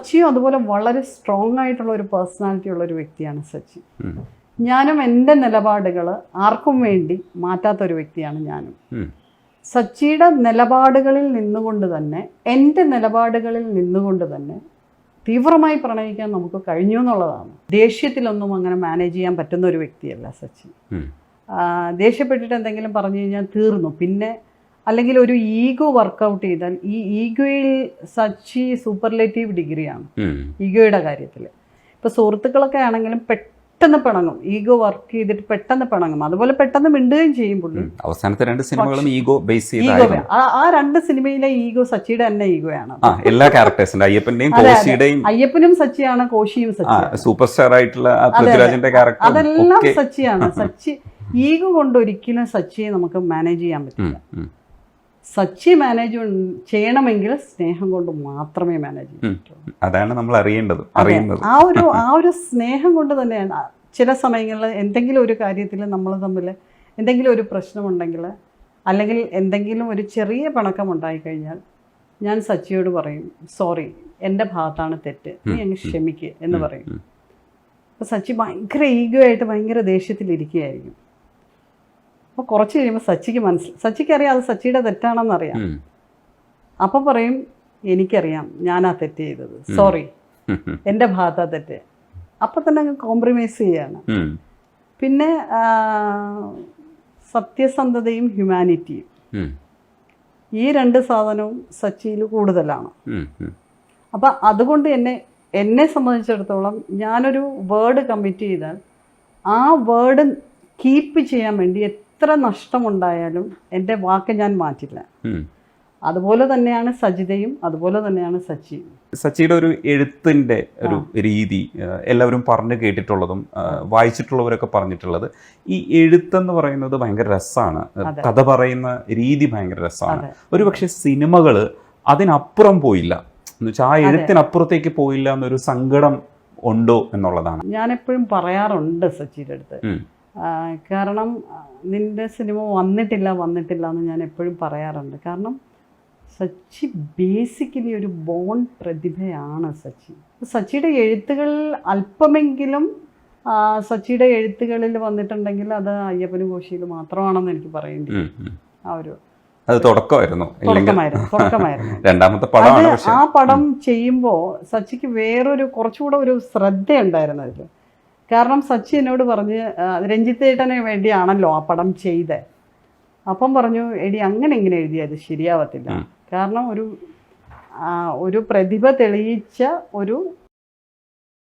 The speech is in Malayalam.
സച്ചിയും അതുപോലെ വളരെ സ്ട്രോങ് ആയിട്ടുള്ള ഒരു പേഴ്സണാലിറ്റി ഉള്ള ഒരു വ്യക്തിയാണ് സച്ചി. ഞാനും എൻ്റെ നിലപാടുകൾ ആർക്കും വേണ്ടി മാറ്റാത്തൊരു വ്യക്തിയാണ് ഞാനും. സച്ചിയുടെ നിലപാടുകളിൽ നിന്നുകൊണ്ട് തന്നെ, എൻ്റെ നിലപാടുകളിൽ നിന്നുകൊണ്ട് തന്നെ തീവ്രമായി പ്രണയിക്കാൻ നമുക്ക് കഴിഞ്ഞു എന്നുള്ളതാണ്. ദേഷ്യത്തിലൊന്നും അങ്ങനെ മാനേജ് ചെയ്യാൻ പറ്റുന്ന ഒരു വ്യക്തിയല്ല സച്ചി. ദേഷ്യപ്പെട്ടിട്ട് എന്തെങ്കിലും പറഞ്ഞു കഴിഞ്ഞാൽ തീർന്നു. പിന്നെ അല്ലെങ്കിൽ ഒരു ഈഗോ വർക്കൗട്ട് ചെയ്താൽ, ഈ ഈഗോയിൽ സച്ചി സൂപ്പർലേറ്റീവ് ഡിഗ്രിയാണ് ഈഗോയുടെ കാര്യത്തിൽ. ഇപ്പോൾ സുഹൃത്തുക്കളൊക്കെ ആണെങ്കിലും പെട്ടെന്ന് പിണങ്ങും, ഈഗോ വർക്ക് ചെയ്തിട്ട് പെട്ടെന്ന് പിണങ്ങും. അതുപോലെ പെട്ടെന്ന് മിണ്ടുകയും ചെയ്യും പുള്ളി. അവസാനത്തെ 2 സിനിമകളും ഈഗോ ബേസ് ചെയ്ത ആ 2 സിനിമയിലെ ഈഗോ സച്ചിയുടെ തന്നെ ഈഗോയാണ്. എല്ലാ ക്യാരക്ടേഴ്സിന്റെ അയ്യപ്പനും സച്ചിയാണ്, കോശിയും സച്ചിയാണ്, സൂപ്പർ സ്റ്റാർ ആയിട്ടുള്ള പൃഥ്വിരാജിന്റെ ക്യാരക്ടർ അതെല്ലാം സച്ചിയാണ്. സച്ചി ഈഗോ കൊണ്ട് ഒരിക്കലും സച്ചിയെ നമുക്ക് മാനേജ് ചെയ്യാൻ പറ്റില്ല. സച്ചി മാനേജ് ചെയ്യണമെങ്കിൽ സ്നേഹം കൊണ്ട് മാത്രമേ മാനേജ് ചെയ്യാൻ പറ്റുള്ളൂ. അതാണ് നമ്മൾ അറിയേണ്ടത്. ആ ഒരു സ്നേഹം കൊണ്ട് തന്നെയാണ് ചില സമയങ്ങളിൽ എന്തെങ്കിലും ഒരു കാര്യത്തിൽ നമ്മൾ തമ്മിൽ എന്തെങ്കിലും ഒരു പ്രശ്നമുണ്ടെങ്കിൽ, അല്ലെങ്കിൽ എന്തെങ്കിലും ഒരു ചെറിയ പിണക്കം ഉണ്ടായിക്കഴിഞ്ഞാൽ ഞാൻ സച്ചിയോട് പറയും, സോറി, എൻ്റെ ഭാഗത്താണ് തെറ്റ്, നീ അങ്ങ് ക്ഷമിക്കുക എന്ന് പറയും. അപ്പോൾ സച്ചി ഭയങ്കര ഈഗോ ആയിട്ട് ഭയങ്കര ദേഷ്യത്തിലിരിക്കുകയായിരിക്കും. അപ്പോൾ കുറച്ച് കഴിയുമ്പോൾ സച്ചിക്കറിയാം അത് സച്ചിയുടെ തെറ്റാണെന്നറിയാം. അപ്പം പറയും, എനിക്കറിയാം ഞാനാ തെറ്റ് ചെയ്തത്, സോറി, എൻ്റെ ഭാഗത്താ തെറ്റ്. അപ്പം തന്നെ അങ്ങ് കോംപ്രമൈസ് ചെയ്യാണ്. പിന്നെ സത്യസന്ധതയും ഹ്യൂമാനിറ്റിയും, ഈ 2 സാധനവും സച്ചിയിൽ കൂടുതലാണ്. അപ്പം അതുകൊണ്ട് എന്നെ സംബന്ധിച്ചിടത്തോളം ഞാനൊരു വേർഡ് കമ്മിറ്റ് ചെയ്താൽ ആ വേർഡ് കീപ്പ് ചെയ്യാൻ വേണ്ടി എത്ര നഷ്ടമുണ്ടായാലും എൻ്റെ വാക്ക് ഞാൻ മാറ്റില്ല. അതുപോലെ തന്നെയാണ് സജിതയും, അതുപോലെ തന്നെയാണ് സച്ചിയും. സച്ചിയുടെ ഒരു എഴുത്തിൻ്റെ ഒരു രീതി എല്ലാവരും പറഞ്ഞു കേട്ടിട്ടുള്ളതും വായിച്ചിട്ടുള്ളവരൊക്കെ പറഞ്ഞിട്ടുള്ളത്, ഈ എഴുത്തെന്ന് പറയുന്നത് ഭയങ്കര രസമാണ്, കഥ പറയുന്ന രീതി ഭയങ്കര രസമാണ്. ഒരുപക്ഷെ സിനിമകൾ അതിനപ്പുറം പോയില്ല എന്ന് വെച്ചാൽ ആ എഴുത്തിനപ്പുറത്തേക്ക് പോയില്ല എന്നൊരു സങ്കടം ഉണ്ടോ എന്നുള്ളതാണ്. ഞാനെപ്പോഴും പറയാറുണ്ട് സച്ചിയുടെ അടുത്ത്, കാരണം നിൻ്റെ സിനിമ വന്നിട്ടില്ല എന്ന് ഞാൻ എപ്പോഴും പറയാറുണ്ട്. കാരണം സച്ചി ബേസിക്കലി ഒരു ബോൺ പ്രതിഭയാണ് സച്ചി. സച്ചിയുടെ എഴുത്തുകളിൽ അല്പമെങ്കിലും സച്ചിയുടെ എഴുത്തുകളിൽ വന്നിട്ടുണ്ടെങ്കിൽ അത് അയ്യപ്പനും കോശിയിലും മാത്രമാണെന്ന് എനിക്ക് പറയേണ്ടി. അത് തുടക്കമായിരുന്നു. രണ്ടാമത്തെ ആ പടം ചെയ്യുമ്പോൾ സച്ചിക്ക് വേറൊരു കുറച്ചുകൂടെ ഒരു ശ്രദ്ധയുണ്ടായിരുന്നു അതിൽ. കാരണം സച്ചി എന്നോട് പറഞ്ഞ്, രഞ്ജിത്ത് ഏട്ടന് വേണ്ടിയാണല്ലോ ആ പടം ചെയ്തത്. അപ്പം പറഞ്ഞു, എടി അങ്ങനെ ഇങ്ങനെ എഴുതിയത് ശരിയാവത്തില്ല. കാരണം ഒരു പ്രതിഭ തെളിയിച്ച ഒരു